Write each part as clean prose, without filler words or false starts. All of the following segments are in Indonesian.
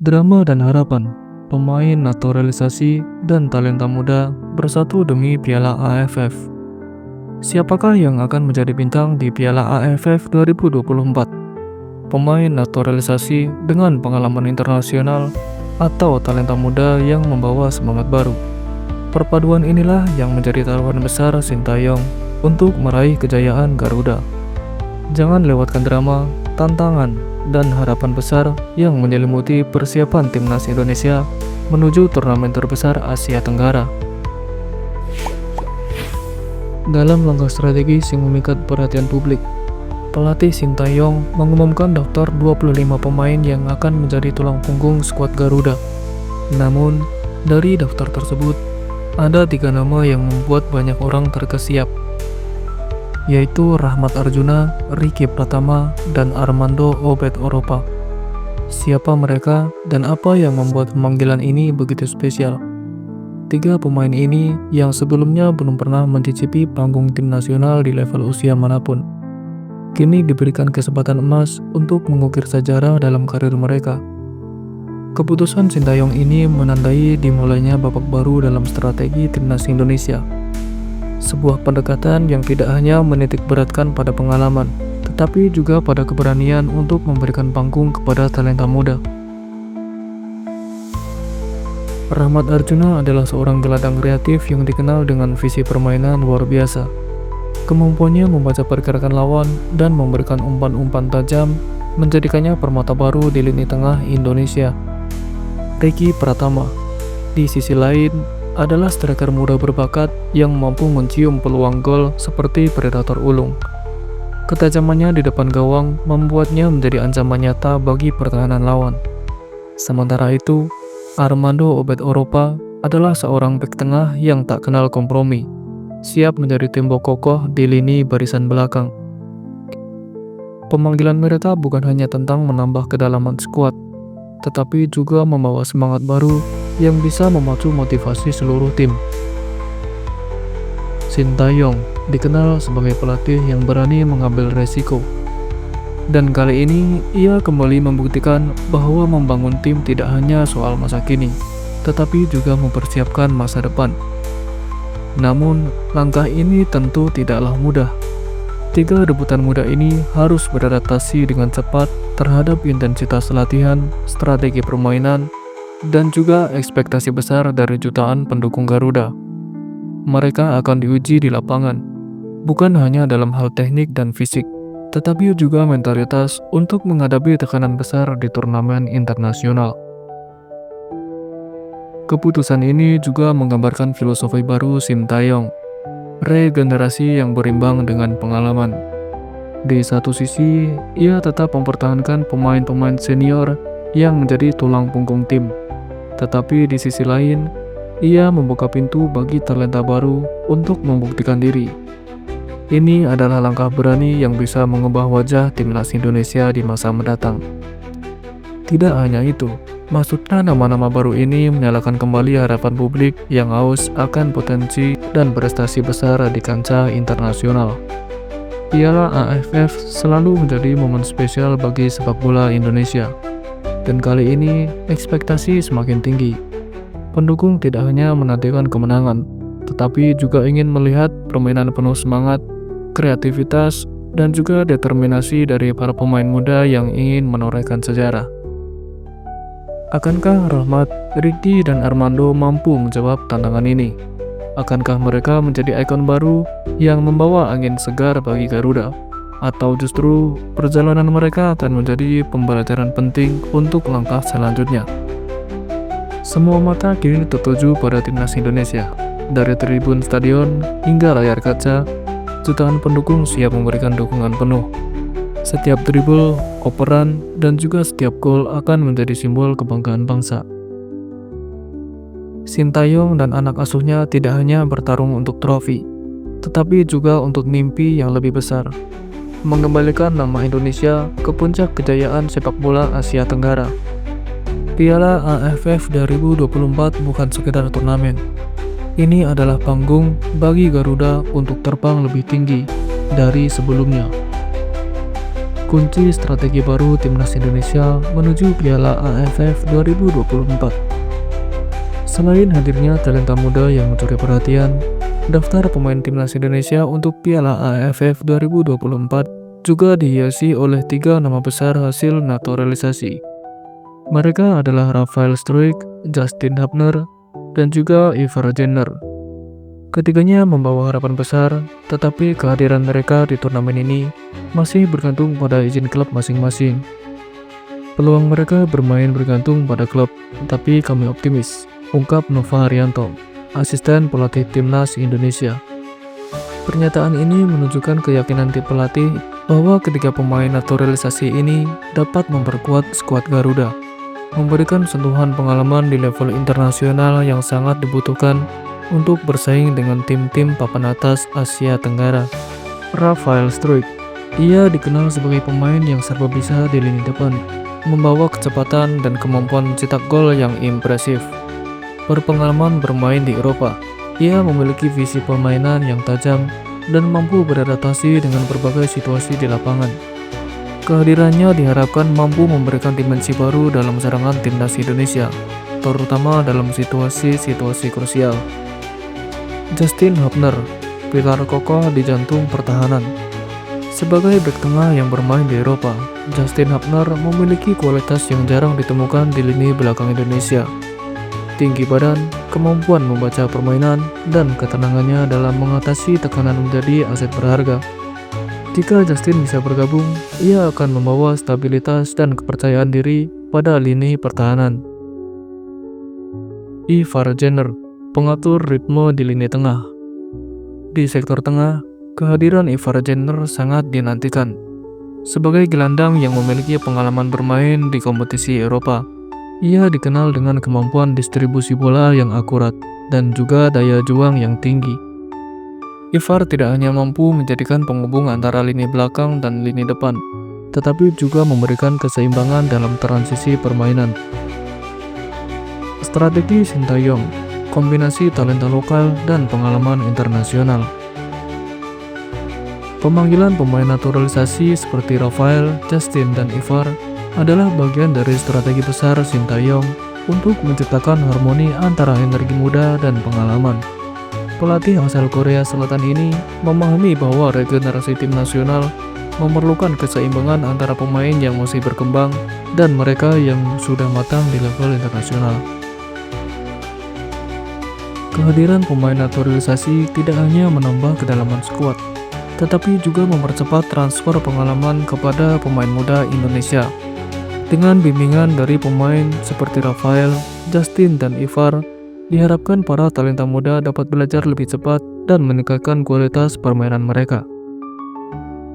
Drama dan harapan, pemain naturalisasi dan talenta muda bersatu demi Piala AFF. Siapakah yang akan menjadi bintang di Piala AFF 2024? Pemain naturalisasi dengan pengalaman internasional atau talenta muda yang membawa semangat baru? Perpaduan inilah yang menjadi taruhan besar Sintayong untuk meraih kejayaan Garuda. Jangan lewatkan drama, tantangan, dan harapan besar yang menyelimuti persiapan timnas Indonesia menuju turnamen terbesar Asia Tenggara. Dalam langkah strategis yang memikat perhatian publik, pelatih Sintayong mengumumkan daftar 25 pemain yang akan menjadi tulang punggung skuad Garuda. Namun, dari daftar tersebut, ada 3 nama yang membuat banyak orang terkesiap, yaitu Rahmat Arjuna, Ricky Pratama, dan Armando Obed Oropa. Siapa mereka dan apa yang membuat pemanggilan ini begitu spesial? 3 pemain ini yang sebelumnya belum pernah mencicipi panggung tim nasional di level usia manapun, kini diberikan kesempatan emas untuk mengukir sejarah dalam karir mereka. Keputusan Sintayong ini menandai dimulainya babak baru dalam strategi timnas Indonesia. Sebuah pendekatan yang tidak hanya menitik beratkan pada pengalaman, tetapi juga pada keberanian untuk memberikan panggung kepada talenta muda. Rahmat Arjuna adalah seorang gelandang kreatif yang dikenal dengan visi permainan luar biasa. Kemampuannya membaca pergerakan lawan dan memberikan umpan-umpan tajam menjadikannya permata baru di lini tengah Indonesia. Ricky Pratama, di sisi lain, adalah striker muda berbakat yang mampu mencium peluang gol seperti predator ulung. Ketajamannya di depan gawang membuatnya menjadi ancaman nyata bagi pertahanan lawan. Sementara itu, Armando Obed Oropa adalah seorang bek tengah yang tak kenal kompromi, siap menjadi tembok kokoh di lini barisan belakang. Pemanggilan mereka bukan hanya tentang menambah kedalaman skuad, tetapi juga membawa semangat baru yang bisa memacu motivasi seluruh tim. Sintayong dikenal sebagai pelatih yang berani mengambil resiko. Dan kali ini ia kembali membuktikan bahwa membangun tim tidak hanya soal masa kini, tetapi juga mempersiapkan masa depan. Namun, langkah ini tentu tidaklah mudah. 3 debutan muda ini harus beradaptasi dengan cepat terhadap intensitas latihan, strategi permainan, dan juga ekspektasi besar dari jutaan pendukung Garuda. Mereka akan diuji di lapangan, bukan hanya dalam hal teknik dan fisik, tetapi juga mentalitas untuk menghadapi tekanan besar di turnamen internasional. Keputusan ini juga menggambarkan filosofi baru Sintayong, regenerasi yang berimbang dengan pengalaman. Di satu sisi, ia tetap mempertahankan pemain-pemain senior yang menjadi tulang punggung tim. Tetapi di sisi lain, ia membuka pintu bagi talenta baru untuk membuktikan diri. Ini adalah langkah berani yang bisa mengubah wajah timnas Indonesia di masa mendatang. Tidak hanya itu, maksudnya nama-nama baru ini menyalakan kembali harapan publik yang haus akan potensi dan prestasi besar di kancah internasional. Piala AFF selalu menjadi momen spesial bagi sepak bola Indonesia. Dan kali ini, ekspektasi semakin tinggi. Pendukung tidak hanya menantikan kemenangan, tetapi juga ingin melihat permainan penuh semangat, kreativitas, dan juga determinasi dari para pemain muda yang ingin menorehkan sejarah. Akankah Rahmat, Ricky, dan Armando mampu menjawab tantangan ini? Akankah mereka menjadi ikon baru yang membawa angin segar bagi Garuda? Atau justru perjalanan mereka akan menjadi pembelajaran penting untuk langkah selanjutnya? Semua mata kini tertuju pada timnas Indonesia. Dari tribun stadion hingga layar kaca, jutaan pendukung siap memberikan dukungan penuh. Setiap dribble, operan, dan juga setiap gol akan menjadi simbol kebanggaan bangsa. Sintayong dan anak asuhnya tidak hanya bertarung untuk trofi, tetapi juga untuk mimpi yang lebih besar, mengembalikan nama Indonesia ke puncak kejayaan sepak bola Asia Tenggara. Piala AFF 2024 bukan sekedar turnamen. Ini adalah panggung bagi Garuda untuk terbang lebih tinggi dari sebelumnya. kunci strategi baru Timnas Indonesia menuju Piala AFF 2024. Selain hadirnya talenta muda yang mencuri perhatian, daftar pemain Timnas Indonesia untuk Piala AFF 2024 juga dihiasi oleh 3 nama besar hasil naturalisasi. Mereka adalah Rafael Struijk, Justin Hubner, dan juga Ivar Jenner. Ketiganya membawa harapan besar, tetapi kehadiran mereka di turnamen ini masih bergantung pada izin klub masing-masing. Peluang mereka bermain bergantung pada klub, tapi kami optimis, ungkap Nova Haryanto, asisten pelatih Timnas Indonesia. Pernyataan ini menunjukkan keyakinan tim pelatih bahwa ketiga pemain naturalisasi ini dapat memperkuat skuad Garuda, memberikan sentuhan pengalaman di level internasional yang sangat dibutuhkan untuk bersaing dengan tim-tim papan atas Asia Tenggara. Rafael Struijk, ia dikenal sebagai pemain yang serba bisa di lini depan, membawa kecepatan dan kemampuan mencetak gol yang impresif. Berpengalaman bermain di Eropa, ia memiliki visi permainan yang tajam dan mampu beradaptasi dengan berbagai situasi di lapangan. Kehadirannya diharapkan mampu memberikan dimensi baru dalam serangan timnas Indonesia, terutama dalam situasi-situasi krusial. Justin Hubner, pilar kokoh di jantung pertahanan. Sebagai bek tengah yang bermain di Eropa, Justin Hubner memiliki kualitas yang jarang ditemukan di lini belakang Indonesia. Tinggi badan, kemampuan membaca permainan, dan ketenangannya dalam mengatasi tekanan menjadi aset berharga. Jika Justin bisa bergabung, ia akan membawa stabilitas dan kepercayaan diri pada lini pertahanan. Ivar Jenner, pengatur ritme di lini tengah. Di sektor tengah, kehadiran Ivar Jenner sangat dinantikan. Sebagai gelandang yang memiliki pengalaman bermain di kompetisi Eropa, ia dikenal dengan kemampuan distribusi bola yang akurat dan juga daya juang yang tinggi. Ivar tidak hanya mampu menjadikan penghubung antara lini belakang dan lini depan, tetapi juga memberikan keseimbangan dalam transisi permainan. Strategi Sintayong, kombinasi talenta lokal dan pengalaman internasional. Pemanggilan pemain naturalisasi seperti Rafael, Justin, dan Ivar adalah bagian dari strategi besar Sintayong untuk menciptakan harmoni antara energi muda dan pengalaman. Pelatih asal Korea Selatan ini memahami bahwa regenerasi tim nasional memerlukan keseimbangan antara pemain yang masih berkembang dan mereka yang sudah matang di level internasional. Kehadiran pemain naturalisasi tidak hanya menambah kedalaman skuad, tetapi juga mempercepat transfer pengalaman kepada pemain muda Indonesia. Dengan bimbingan dari pemain seperti Rafael, Justin, dan Ivar, diharapkan para talenta muda dapat belajar lebih cepat dan meningkatkan kualitas permainan mereka.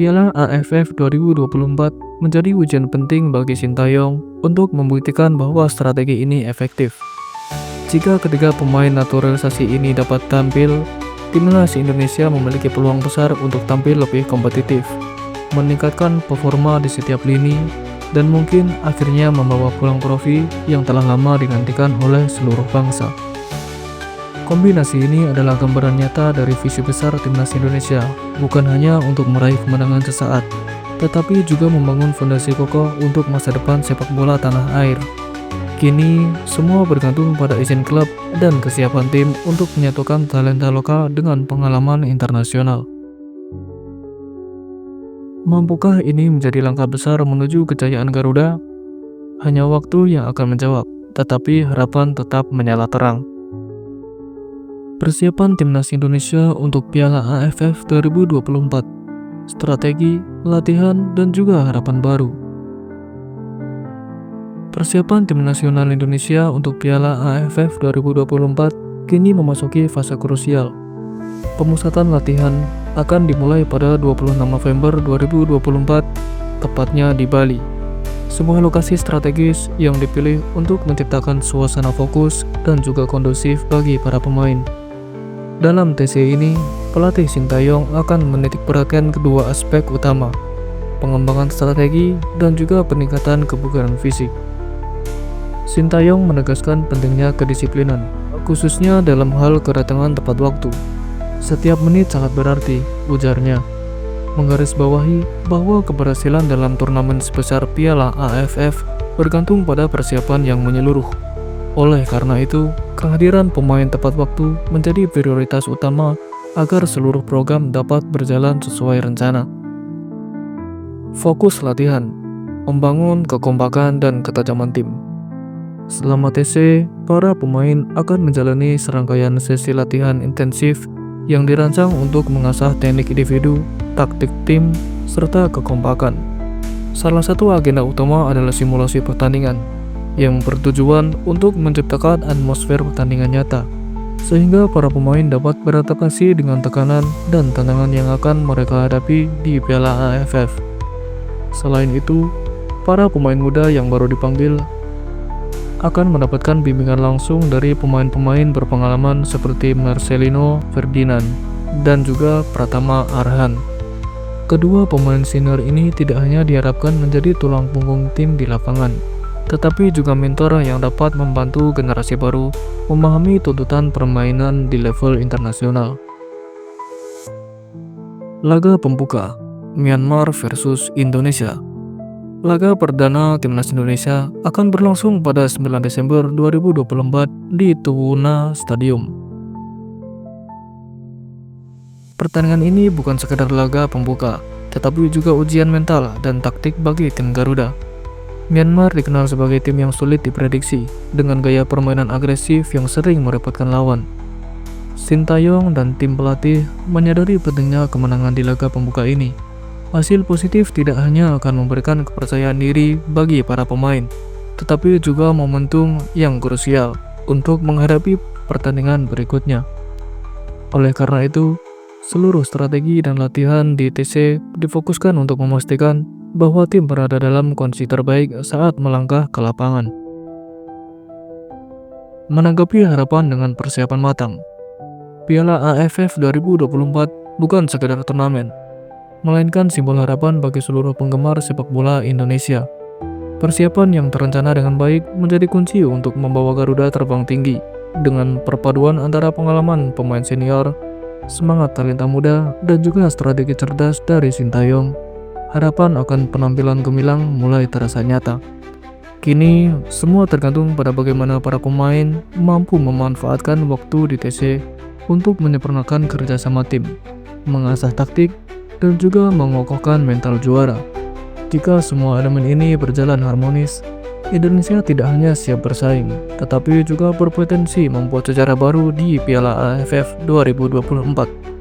Piala AFF 2024 menjadi ujian penting bagi Sintayong untuk membuktikan bahwa strategi ini efektif. Jika ketiga pemain naturalisasi ini dapat tampil, Timnas Indonesia memiliki peluang besar untuk tampil lebih kompetitif, meningkatkan performa di setiap lini, dan mungkin akhirnya membawa pulang trofi yang telah lama dinantikan oleh seluruh bangsa. Kombinasi ini adalah gambaran nyata dari visi besar Timnas Indonesia, bukan hanya untuk meraih kemenangan sesaat, tetapi juga membangun fondasi kokoh untuk masa depan sepak bola tanah air. Kini, semua bergantung pada izin klub dan kesiapan tim untuk menyatukan talenta lokal dengan pengalaman internasional. Mampukah ini menjadi langkah besar menuju kejayaan Garuda? Hanya waktu yang akan menjawab, tetapi harapan tetap menyala terang. Persiapan Timnas Indonesia untuk Piala AFF 2024, strategi, latihan, dan juga harapan baru. Persiapan Tim Nasional Indonesia untuk Piala AFF 2024 kini memasuki fase krusial. Pemusatan latihan akan dimulai pada 26 November 2024, tepatnya di Bali. Sebuah lokasi strategis yang dipilih untuk menciptakan suasana fokus dan juga kondusif bagi para pemain. Dalam TC ini, pelatih Sintayong akan menitik beratkan kedua aspek utama, pengembangan strategi dan juga peningkatan kebugaran fisik. Sintayong menegaskan pentingnya kedisiplinan, khususnya dalam hal kedatangan tepat waktu. Setiap menit sangat berarti, ujarnya. menggarisbawahi bahwa keberhasilan dalam turnamen sebesar Piala AFF bergantung pada persiapan yang menyeluruh. Oleh karena itu, kehadiran pemain tepat waktu menjadi prioritas utama agar seluruh program dapat berjalan sesuai rencana. Fokus latihan, membangun kekompakan dan ketajaman tim. Selama TC, para pemain akan menjalani serangkaian sesi latihan intensif yang dirancang untuk mengasah teknik individu, taktik tim, serta kekompakan. Salah satu agenda utama adalah simulasi pertandingan, yang bertujuan untuk menciptakan atmosfer pertandingan nyata, sehingga para pemain dapat beradaptasi dengan tekanan dan tantangan yang akan mereka hadapi di Piala AFF. Selain itu, para pemain muda yang baru dipanggil akan mendapatkan bimbingan langsung dari pemain-pemain berpengalaman seperti Marcelino Ferdinand dan juga Pratama Arhan. Kedua pemain senior ini tidak hanya diharapkan menjadi tulang punggung tim di lapangan, tetapi juga mentor yang dapat membantu generasi baru memahami tuntutan permainan di level internasional. Laga pembuka, Myanmar versus Indonesia. Laga perdana Timnas Indonesia akan berlangsung pada 9 Desember 2024 di Tubuna Stadium. Pertandingan ini bukan sekedar laga pembuka, tetapi juga ujian mental dan taktik bagi tim Garuda. Myanmar dikenal sebagai tim yang sulit diprediksi, dengan gaya permainan agresif yang sering merepotkan lawan. Sintayong dan tim pelatih menyadari pentingnya kemenangan di laga pembuka ini. Hasil positif tidak hanya akan memberikan kepercayaan diri bagi para pemain, tetapi juga momentum yang krusial untuk menghadapi pertandingan berikutnya. Oleh karena itu, seluruh strategi dan latihan di TC difokuskan untuk memastikan bahwa tim berada dalam kondisi terbaik saat melangkah ke lapangan. Menanggapi harapan dengan persiapan matang, Piala AFF 2024 bukan sekedar turnamen, melainkan simbol harapan bagi seluruh penggemar sepak bola Indonesia. Persiapan yang terencana dengan baik menjadi kunci untuk membawa Garuda terbang tinggi. Dengan perpaduan antara pengalaman pemain senior, semangat talenta muda, dan juga strategi cerdas dari Sintayong, harapan akan penampilan gemilang mulai terasa nyata. Kini, semua tergantung pada bagaimana para pemain mampu memanfaatkan waktu di TC untuk menyempurnakan kerjasama tim, mengasah taktik, dan juga mengokohkan mental juara. Jika semua elemen ini berjalan harmonis, Indonesia tidak hanya siap bersaing, tetapi juga berpotensi membuat sejarah baru di Piala AFF 2024.